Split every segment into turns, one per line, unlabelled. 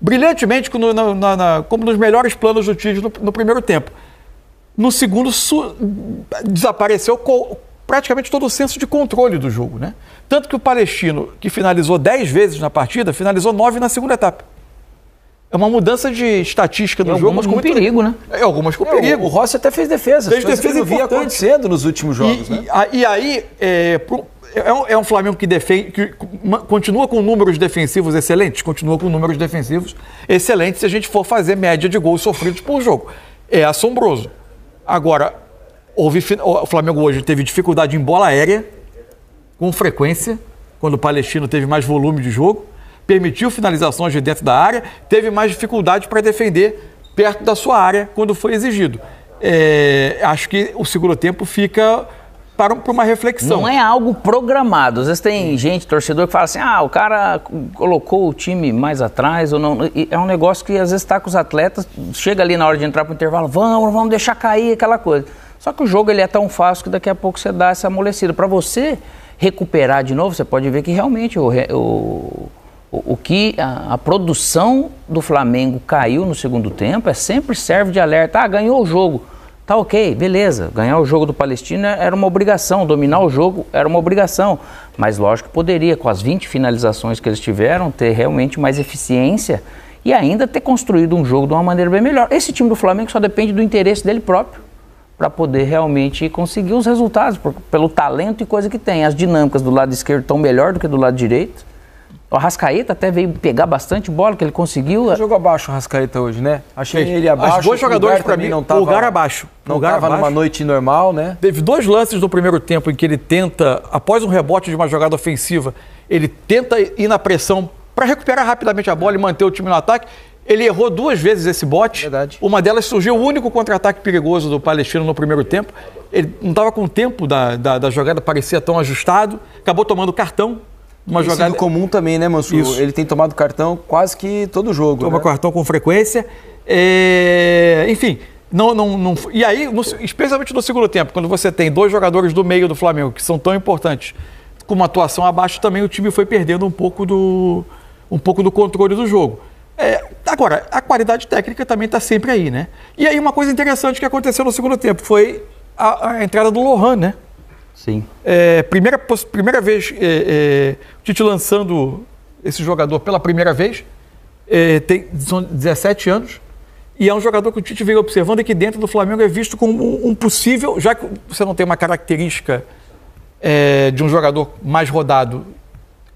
brilhantemente como nos melhores planos do Tite no primeiro tempo. No segundo, desapareceu praticamente todo o senso de controle do jogo, né? Tanto que o Palestino, que finalizou 10 vezes na partida, finalizou 9 na segunda etapa. É uma mudança de estatística no jogo.
Algumas com perigo, né?
Algumas com perigo.
O Rossi até fez defesa.
Fez defesa
que não via acontecendo nos últimos jogos, né?
E aí, é um Flamengo que defende, que continua com números defensivos excelentes, continua com números defensivos excelentes se a gente for fazer média de gols sofridos por jogo. É assombroso. Agora, o Flamengo hoje teve dificuldade em bola aérea, com frequência, quando o Palestino teve mais volume de jogo, permitiu finalizações de dentro da área, teve mais dificuldade para defender perto da sua área quando foi exigido. Acho que o segundo tempo fica para uma reflexão.
Não é algo programado. Às vezes tem gente, torcedor, que fala assim, o cara colocou o time mais atrás ou não. E é um negócio que às vezes está com os atletas, chega ali na hora de entrar para o intervalo, vamos deixar cair aquela coisa. Só que o jogo ele é tão fácil que daqui a pouco você dá essa amolecida. Para você recuperar de novo, você pode ver que realmente a produção do Flamengo caiu no segundo tempo, sempre serve de alerta. Ganhou o jogo. Tá ok, beleza, ganhar o jogo do Palestino era uma obrigação, dominar o jogo era uma obrigação, mas lógico que poderia, com as 20 finalizações que eles tiveram, ter realmente mais eficiência e ainda ter construído um jogo de uma maneira bem melhor. Esse time do Flamengo só depende do interesse dele próprio para poder realmente conseguir os resultados, pelo talento e coisa que tem. As dinâmicas do lado esquerdo estão melhor do que do lado direito. O Arrascaeta até veio pegar bastante bola, que ele conseguiu.
Jogou abaixo o Arrascaeta hoje, né? Achei ele abaixo.
Os dois jogadores, para mim, o lugar abaixo.
Não estava numa noite normal, né?
Teve 2 lances do primeiro tempo em que ele tenta, após um rebote de uma jogada ofensiva, ele tenta ir na pressão para recuperar rapidamente a bola e manter o time no ataque. Ele errou 2 vezes esse bote. Verdade. Uma delas surgiu o único contra-ataque perigoso do Palestino no primeiro tempo. Ele não estava com o tempo da jogada, parecia tão ajustado. Acabou tomando cartão. Uma jogada
comum também, né, Mansur? Isso. Ele tem tomado cartão quase que todo jogo.
Toma cartão com frequência. Enfim, e aí, especialmente no segundo tempo, quando você tem 2 jogadores do meio do Flamengo que são tão importantes, com uma atuação abaixo também, o time foi perdendo um pouco do controle do jogo. Agora, a qualidade técnica também está sempre aí, né? E aí uma coisa interessante que aconteceu no segundo tempo foi a entrada do Lohan, né?
Sim.
Primeira vez, o Tite lançando esse jogador pela primeira vez, são 17 anos, e é um jogador que o Tite veio observando e que dentro do Flamengo é visto como um possível, já que você não tem uma característica de um jogador mais rodado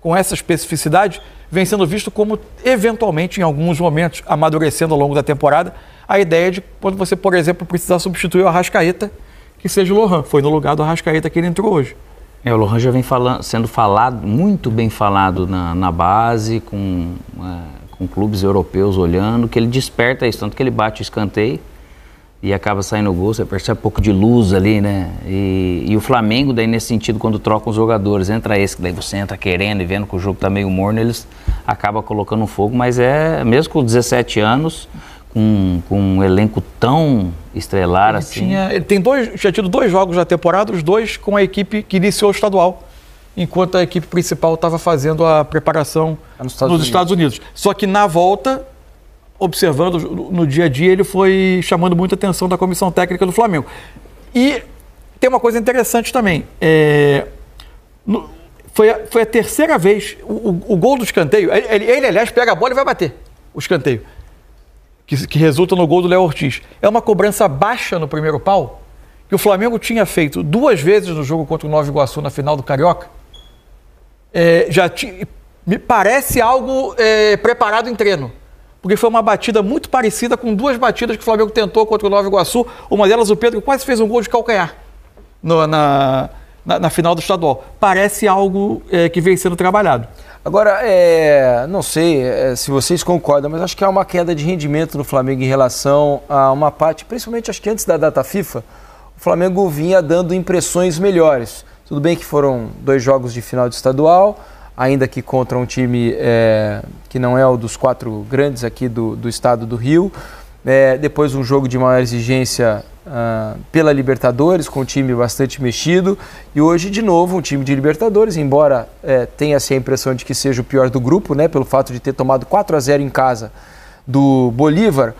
com essa especificidade, vem sendo visto como, eventualmente, em alguns momentos, amadurecendo ao longo da temporada, a ideia de quando você, por exemplo, precisar substituir o Arrascaeta, que seja o Lohan. Foi no lugar do Arrascaeta que ele entrou hoje.
O Lohan já vem sendo falado, muito bem falado na base, com clubes europeus olhando, que ele desperta isso, tanto que ele bate o escanteio e acaba saindo o gol, você percebe um pouco de luz ali, né? E o Flamengo, daí nesse sentido, quando troca os jogadores, entra esse, que daí você entra querendo e vendo que o jogo tá meio morno, eles acabam colocando um fogo, mas mesmo com 17 anos... Com um elenco tão estrelar assim.
Ele tinha tido 2 jogos na temporada, os 2 com a equipe que iniciou o estadual, enquanto a equipe principal estava fazendo a preparação nos Estados Unidos. Só que na volta, observando no dia a dia, ele foi chamando muita atenção da comissão técnica do Flamengo. E tem uma coisa interessante também. Foi a terceira vez, o gol do escanteio, ele aliás pega a bola e vai bater o escanteio. Que resulta no gol do Léo Ortiz. É uma cobrança baixa no primeiro pau, que o Flamengo tinha feito 2 vezes no jogo contra o Nova Iguaçu na final do Carioca. Me parece algo preparado em treino, porque foi uma batida muito parecida com 2 batidas que o Flamengo tentou contra o Nova Iguaçu. Uma delas, o Pedro quase fez um gol de calcanhar na final do estadual. Parece algo que vem sendo trabalhado.
Agora, não sei se vocês concordam, mas acho que há uma queda de rendimento no Flamengo em relação a uma parte, principalmente acho que antes da data FIFA, o Flamengo vinha dando impressões melhores. Tudo bem que foram 2 jogos de final de estadual, ainda que contra um time que não é o dos 4 grandes aqui do estado do Rio. Depois um jogo de maior exigência pela Libertadores, com um time bastante mexido, e hoje, de novo, um time de Libertadores, embora tenha-se a impressão de que seja o pior do grupo, né, pelo fato de ter tomado 4-0 em casa do Bolívar.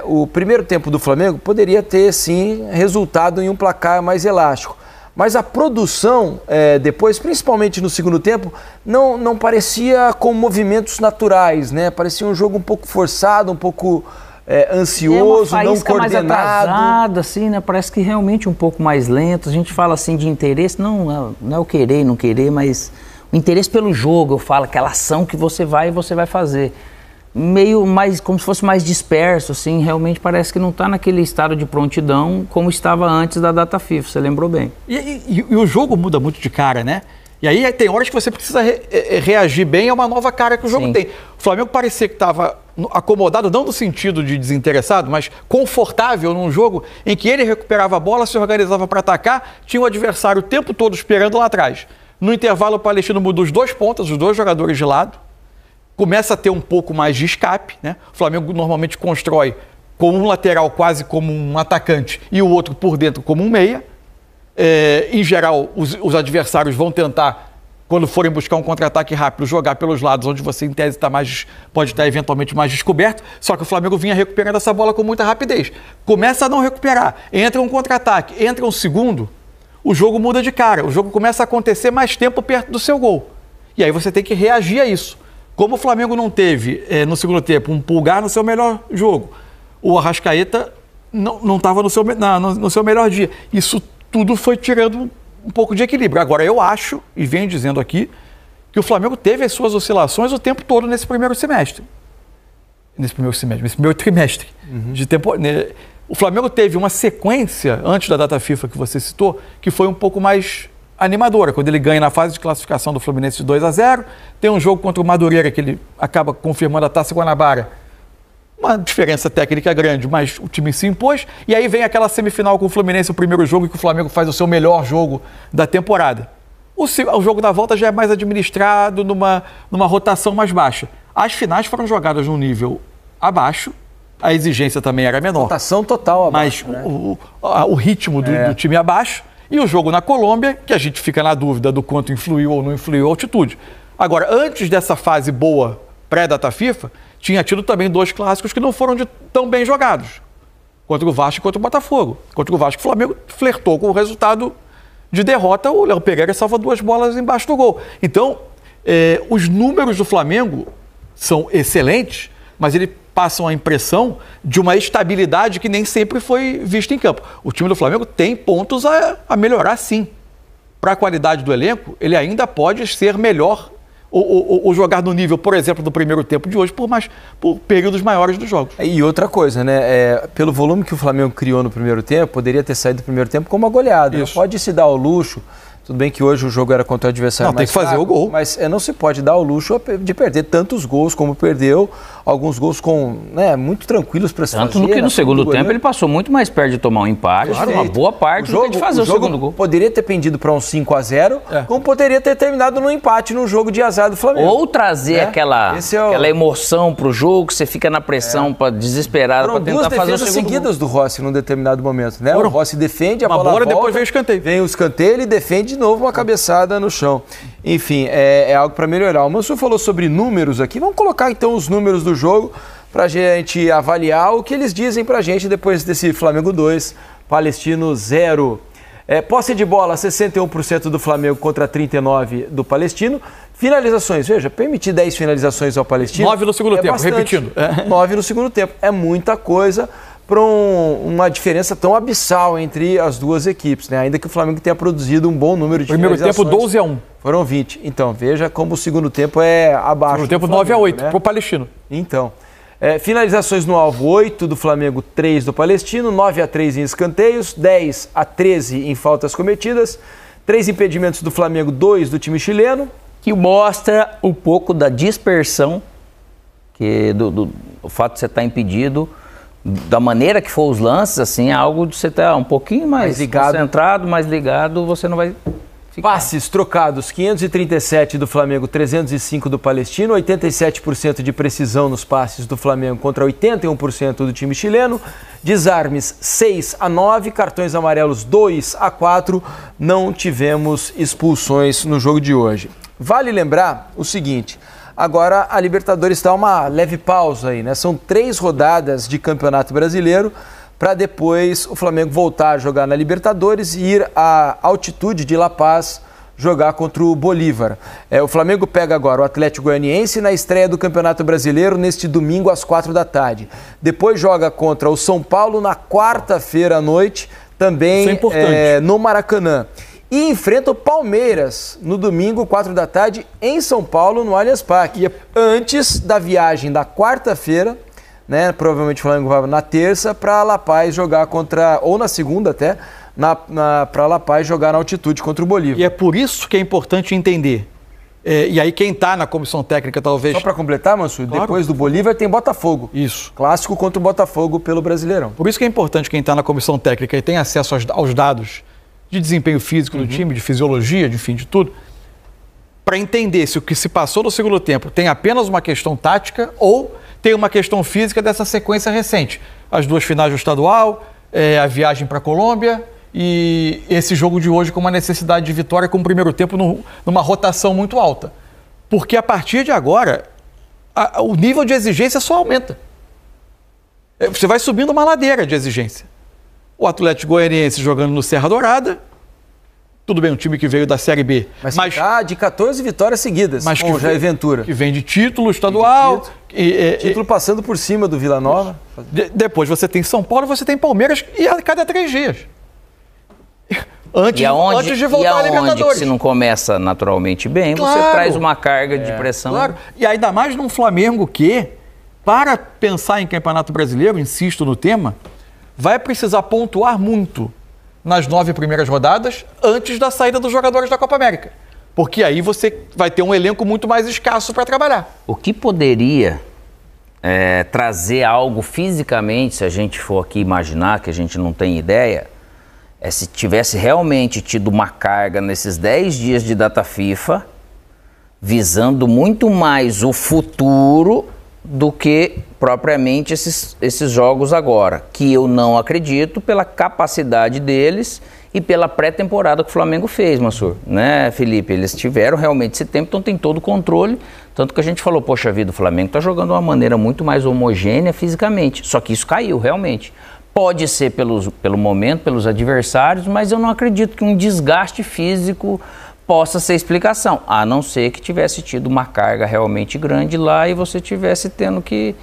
O primeiro tempo do Flamengo poderia ter, sim, resultado em um placar mais elástico. Mas a produção, depois, principalmente no segundo tempo, não parecia com movimentos naturais, né? Parecia um jogo um pouco forçado, um pouco ansioso, não coordenado.
Mais atrasada, assim, né? Parece que realmente um pouco mais lento. A gente fala assim de interesse, não é o querer, não querer, mas o interesse pelo jogo, eu falo, aquela ação que você vai fazer. Meio mais, como se fosse mais disperso, assim, realmente parece que não está naquele estado de prontidão como estava antes da data FIFA, você lembrou bem.
E o jogo muda muito de cara, né? E aí tem horas que você precisa reagir bem a uma nova cara que o jogo tem. O Flamengo parecia que estava acomodado, não no sentido de desinteressado, mas confortável num jogo em que ele recuperava a bola, se organizava para atacar, tinha o adversário o tempo todo esperando lá atrás. No intervalo, o Palestino muda os dois pontas, os dois jogadores de lado, começa a ter um pouco mais de escape, né? O Flamengo normalmente constrói com um lateral quase como um atacante e o outro por dentro como um meia. Em geral, os adversários vão tentar, quando forem buscar um contra-ataque rápido, jogar pelos lados, onde você, em tese, pode estar eventualmente mais descoberto. Só que o Flamengo vinha recuperando essa bola com muita rapidez. Começa a não recuperar, entra um contra-ataque, entra um segundo, o jogo muda de cara. O jogo começa a acontecer mais tempo perto do seu gol. E aí você tem que reagir a isso. Como o Flamengo não teve, no segundo tempo, um Pulgar no seu melhor jogo, o Arrascaeta não estava no seu melhor dia. Isso tudo foi tirando um pouco de equilíbrio. Agora, eu acho, e venho dizendo aqui, que o Flamengo teve as suas oscilações o tempo todo nesse primeiro trimestre. O Flamengo teve uma sequência, antes da data FIFA que você citou, que foi um pouco mais animadora, quando ele ganha na fase de classificação do Fluminense de 2-0, tem um jogo contra o Madureira que ele acaba confirmando a Taça Guanabara, uma diferença técnica grande, mas o time se impôs, e aí vem aquela semifinal com o Fluminense, o primeiro jogo, que o Flamengo faz o seu melhor jogo da temporada. O jogo da volta já é mais administrado, numa rotação mais baixa. As finais foram jogadas num nível abaixo, a exigência também era menor.
Rotação total abaixo,
mas
né?
o ritmo do time abaixo. E o jogo na Colômbia, que a gente fica na dúvida do quanto influiu ou não influiu a altitude. Agora, antes dessa fase boa pré-data FIFA, tinha tido também 2 clássicos que não foram tão bem jogados. Contra o Vasco e contra o Botafogo. Contra o Vasco, o Flamengo flertou com o resultado de derrota, o Léo Pereira salva 2 bolas embaixo do gol. Então, os números do Flamengo são excelentes, mas ele passam a impressão de uma estabilidade que nem sempre foi vista em campo. O time do Flamengo tem pontos a melhorar, sim. Para a qualidade do elenco, ele ainda pode ser melhor ou jogar no nível, por exemplo, do primeiro tempo de hoje, por períodos maiores dos jogos.
E outra coisa, né? Pelo volume que o Flamengo criou no primeiro tempo, poderia ter saído do primeiro tempo com uma goleada. Não pode se dar ao luxo. Tudo bem que hoje o jogo era contra o adversário mais fraco,
tem que fazer o gol.
Mas não se pode dar o luxo de perder tantos gols como perdeu. Alguns gols muito tranquilos para se fazer.
Tanto que no segundo tempo ele passou muito mais perto de tomar um empate, uma boa parte do que de fazer o segundo gol.
Poderia ter pendido para um 5-0, como poderia ter terminado no empate num jogo de azar do Flamengo.
Ou trazer aquela emoção para o jogo, que você fica na pressão, desesperado para tentar fazer o segundo gol. 2 defesas seguidas do Rossi num determinado momento, né? O Rossi defende, a bola volta,
depois vem o escanteio.
Vem o escanteio, ele defende de novo uma cabeçada no chão. Enfim, é algo para melhorar. O Mansur falou sobre números aqui. Vamos colocar então os números do jogo para a gente avaliar o que eles dizem para a gente depois desse Flamengo 2, Palestino 0. Posse de bola, 61% do Flamengo contra 39% do Palestino. Finalizações, veja, permitir 10 finalizações ao Palestino.
9 no segundo tempo,
bastante.
repetindo.
9 no segundo tempo. É muita coisa para uma diferença tão abissal entre as duas equipes, né? Ainda que o Flamengo tenha produzido um bom número de finalizações.
Primeiro tempo 12-1.
Foram 20. Então, veja como o segundo tempo é abaixo.
Segundo tempo 9-8, né? Pro Palestino.
Então, finalizações no alvo, 8 do Flamengo, 3 do Palestino, 9-3 em escanteios, 10-13 em faltas cometidas, 3 impedimentos do Flamengo, 2 do time chileno.
Que mostra um pouco da dispersão, do fato de você estar impedido, da maneira que for os lances, assim, é algo de você estar um pouquinho mais ligado, concentrado, mais ligado, você não vai
Passes trocados, 537 do Flamengo, 305 do Palestino, 87% de precisão nos passes do Flamengo contra 81% do time chileno, desarmes 6-9, cartões amarelos 2-4, não tivemos expulsões no jogo de hoje. Vale lembrar o seguinte, agora a Libertadores está uma leve pausa aí, né? São 3 rodadas de Campeonato Brasileiro, para depois o Flamengo voltar a jogar na Libertadores e ir à altitude de La Paz jogar contra o Bolívar. O Flamengo pega agora o Atlético Goianiense na estreia do Campeonato Brasileiro neste domingo às 4 da tarde. Depois joga contra o São Paulo na quarta-feira à noite, também no Maracanã. E enfrenta o Palmeiras no domingo, 4 da tarde, em São Paulo, no Allianz Parque. Antes da viagem da quarta-feira, né, provavelmente o Flamengo vai na terça para La Paz jogar contra, ou na segunda até, para La Paz jogar na altitude contra o Bolívar.
E é por isso que é importante entender. E aí quem está na comissão técnica talvez...
Só para completar, Mansur, claro. Depois do Bolívar tem Botafogo.
Isso.
Clássico contra o Botafogo pelo Brasileirão.
Por isso que é importante quem está na comissão técnica e tem acesso aos dados de desempenho físico do time, de fisiologia, de tudo, para entender se o que se passou no segundo tempo tem apenas uma questão tática ou tem uma questão física dessa sequência recente. As 2 finais do estadual, a viagem para a Colômbia e esse jogo de hoje com uma necessidade de vitória com o primeiro tempo numa rotação muito alta. Porque a partir de agora, o nível de exigência só aumenta. Você vai subindo uma ladeira de exigência. O Atlético Goianiense jogando no Serra Dourada, tudo bem, um time que veio da Série B.
Mas tá de 14 vitórias seguidas,
mas
com o Jair Ventura.
Que vem de título estadual.
Título passando por cima do Vila Nova.
Depois você tem São Paulo e você tem Palmeiras e a cada 3 dias.
Antes
de voltar à Libertadores.
Que se não começa naturalmente bem,
claro,
você traz uma carga de pressão.
Claro. E ainda mais num Flamengo que, para pensar em Campeonato Brasileiro, insisto no tema, vai precisar pontuar muito nas 9 primeiras rodadas antes da saída dos jogadores da Copa América. Porque aí você vai ter um elenco muito mais escasso para trabalhar.
O que poderia trazer algo fisicamente, se a gente for aqui imaginar, que a gente não tem ideia, se tivesse realmente tido uma carga nesses 10 dias de data FIFA, visando muito mais o futuro do que propriamente esses jogos agora, que eu não acredito pela capacidade deles e pela pré-temporada que o Flamengo fez, Mansur, né, Felipe? Eles tiveram realmente esse tempo, então tem todo o controle, tanto que a gente falou, poxa vida, o Flamengo está jogando de uma maneira muito mais homogênea fisicamente, só que isso caiu realmente. Pode ser pelo momento, pelos adversários, mas eu não acredito que um desgaste físico possa ser explicação, a não ser que tivesse tido uma carga realmente grande lá e você tivesse tendo que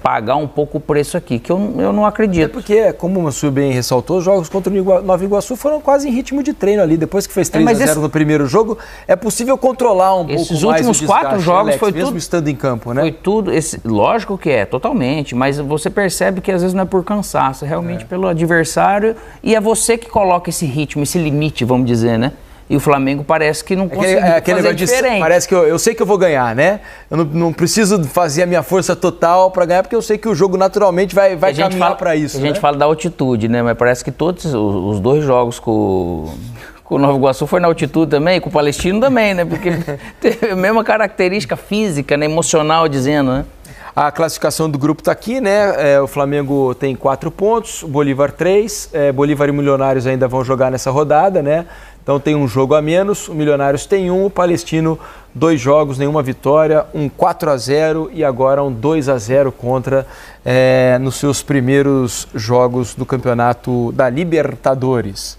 pagar um pouco o preço aqui, que eu não acredito.
Porque, como o Mansur bem ressaltou, os jogos contra o Nova Iguaçu foram quase em ritmo de treino ali, depois que fez 3-0 no primeiro jogo, é possível controlar um pouco mais o desgaste. Esses últimos 4 jogos, Alex, foi mesmo tudo, estando em campo, né?
Foi tudo, lógico que totalmente, mas você percebe que às vezes não é por cansaço, é realmente pelo adversário e é você que coloca esse ritmo, esse limite, vamos dizer, né? E o Flamengo parece que não conseguiu fazer diferente.
Parece que eu sei que eu vou ganhar, né? Eu não preciso fazer a minha força total para ganhar, porque eu sei que o jogo naturalmente vai caminhar para isso.
A gente fala da altitude, né? Mas parece que todos os 2 jogos com o Nova Iguaçu foi na altitude também, com o Palestino também, né? Porque teve a mesma característica física, né? Emocional, dizendo, né?
A classificação do grupo está aqui, né? O Flamengo tem 4 pontos, o Bolívar 3, Bolívar e Milionários ainda vão jogar nessa rodada, né? Então tem um jogo a menos, o Milionários tem 1, o Palestino 2 jogos, nenhuma vitória, um 4-0 e agora um 2-0 contra nos seus primeiros jogos do campeonato da Libertadores.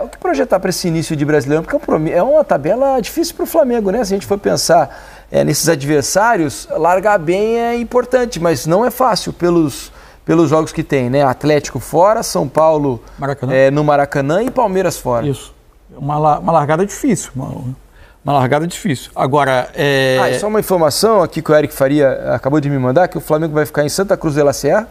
O que projetar para esse início de Brasileirão? Porque é uma tabela difícil para o Flamengo, né? Se a gente for pensar nesses adversários, largar bem é importante, mas não é fácil pelos jogos que tem, né? Atlético fora, São Paulo no Maracanã e Palmeiras fora.
Isso. Uma largada difícil. Uma largada difícil. Agora,
só uma informação aqui que o Eric Faria acabou de me mandar, que o Flamengo vai ficar em Santa Cruz de la Sierra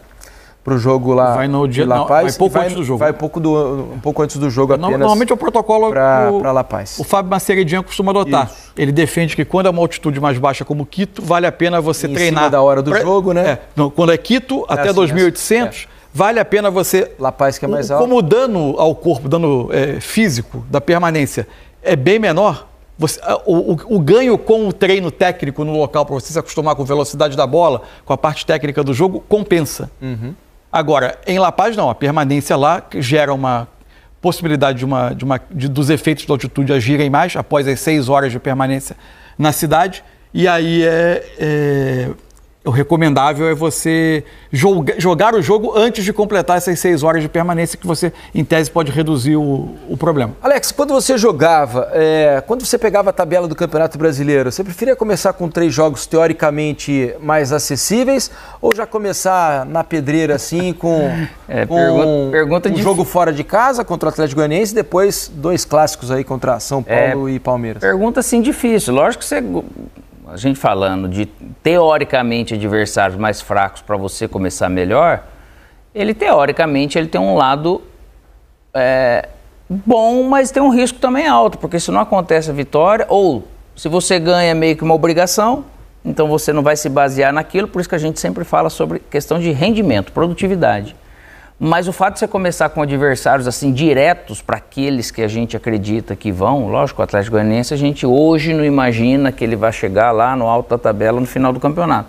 para o jogo lá de La Paz.
Vai pouco antes do jogo.
Vai um pouco antes do jogo apenas.
Normalmente é o protocolo
para La Paz.
O Fábio Maceridian costuma adotar. Isso. Ele defende que quando é uma altitude mais baixa como Quito, vale a pena você treinar.
Em cima da hora do jogo, né?
Quando é Quito, até 2.800, vale a pena você...
La Paz que é mais alto.
Como o dano ao corpo, dano físico da permanência é bem menor, o ganho com o treino técnico no local, para você se acostumar com a velocidade da bola, com a parte técnica do jogo, compensa. Agora, em La Paz não, a permanência lá gera uma possibilidade dos efeitos da altitude agirem mais após as 6 horas de permanência na cidade, e aí o recomendável é você jogar o jogo antes de completar essas 6 horas de permanência, que você, em tese, pode reduzir o problema.
Alex, quando você jogava, quando você pegava a tabela do Campeonato Brasileiro, você preferia começar com 3 jogos teoricamente mais acessíveis ou já começar na pedreira assim com um jogo fora de casa contra o Atlético Goianiense e depois 2 clássicos aí contra São Paulo e Palmeiras?
Pergunta assim difícil. Lógico que a gente falando de, teoricamente, adversários mais fracos para você começar melhor, teoricamente, ele tem um lado bom, mas tem um risco também alto, porque se não acontece a vitória, ou se você ganha meio que uma obrigação, então você não vai se basear naquilo, por isso que a gente sempre fala sobre questão de rendimento, produtividade. Mas o fato de você começar com adversários assim diretos para aqueles que a gente acredita que vão, lógico, o Atlético Goianiense a gente hoje não imagina que ele vai chegar lá no alto da tabela no final do campeonato.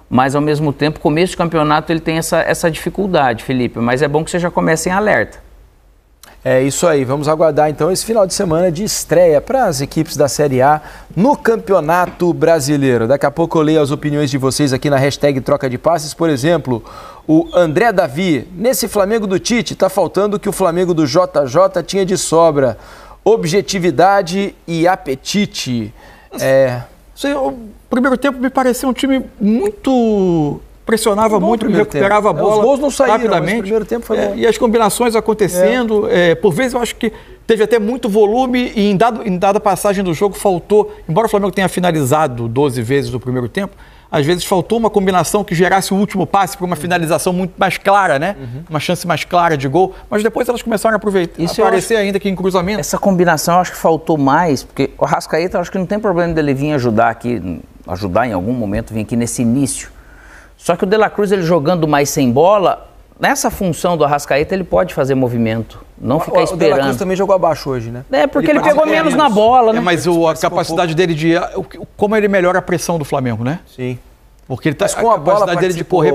Mas ao mesmo tempo, começo de campeonato ele tem essa dificuldade, Felipe, mas é bom que você já comece em alerta.
É isso aí, vamos aguardar então esse final de semana de estreia para as equipes da Série A no Campeonato Brasileiro. Daqui a pouco eu leio as opiniões de vocês aqui na hashtag Troca de Passes. Por exemplo, o André Davi, nesse Flamengo do Tite, está faltando o que o Flamengo do JJ tinha de sobra: objetividade e apetite.
O primeiro tempo me pareceu um time muito... pressionava muito, recuperava a bola.
Os gols não saíram,
rapidamente.
Mas o primeiro tempo foi bom.
E as combinações acontecendo. Por vezes eu acho que teve até muito volume e em dada passagem do jogo faltou, embora o Flamengo tenha finalizado 12 vezes no primeiro tempo, às vezes faltou uma combinação que gerasse o último passe para uma finalização muito mais clara, né? Uma chance mais clara de gol, mas depois elas começaram a aproveitar, aparecer ainda que em cruzamento.
Essa combinação eu acho que faltou mais, porque o Arrascaeta, eu acho que não tem problema dele vir ajudar em algum momento, vir aqui nesse início. Só que o De La Cruz, ele jogando mais sem bola, nessa função do Arrascaeta, ele pode fazer movimento, não ficar esperando. O De La Cruz
também jogou abaixo hoje, né?
Porque ele pegou menos na bola, né?
Mas a capacidade dele de... Como ele melhora a pressão do Flamengo, né?
Sim.
Porque ele tá,
com a capacidade dele de correr...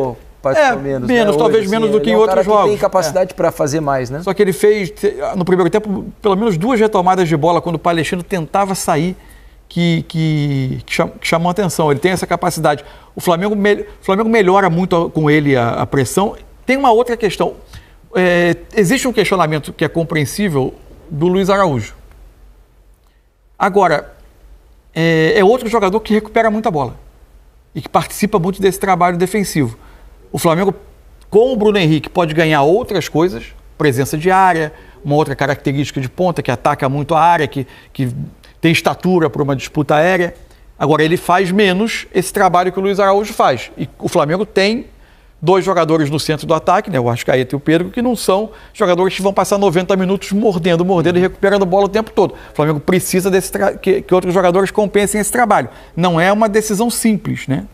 menos, talvez menos do que em outros jogos.
Ele tem capacidade para fazer mais, né?
Só que ele fez, no primeiro tempo, pelo menos 2 retomadas de bola quando o Palestino tentava sair, que chamou a atenção. Ele tem essa capacidade. O Flamengo melhora muito com ele a pressão. Tem uma outra questão. Existe um questionamento que é compreensível do Luiz Araújo. Agora, é outro jogador que recupera muita bola e que participa muito desse trabalho defensivo. O Flamengo, com o Bruno Henrique, pode ganhar outras coisas, presença de área, uma outra característica de ponta que ataca muito a área, que tem estatura para uma disputa aérea. Agora, ele faz menos esse trabalho que o Luiz Araújo faz. E o Flamengo tem 2 jogadores no centro do ataque, né, o Arrascaeta e o Pedro, que não são jogadores que vão passar 90 minutos mordendo e recuperando bola o tempo todo. O Flamengo precisa que outros jogadores compensem esse trabalho. Não é uma decisão simples, né?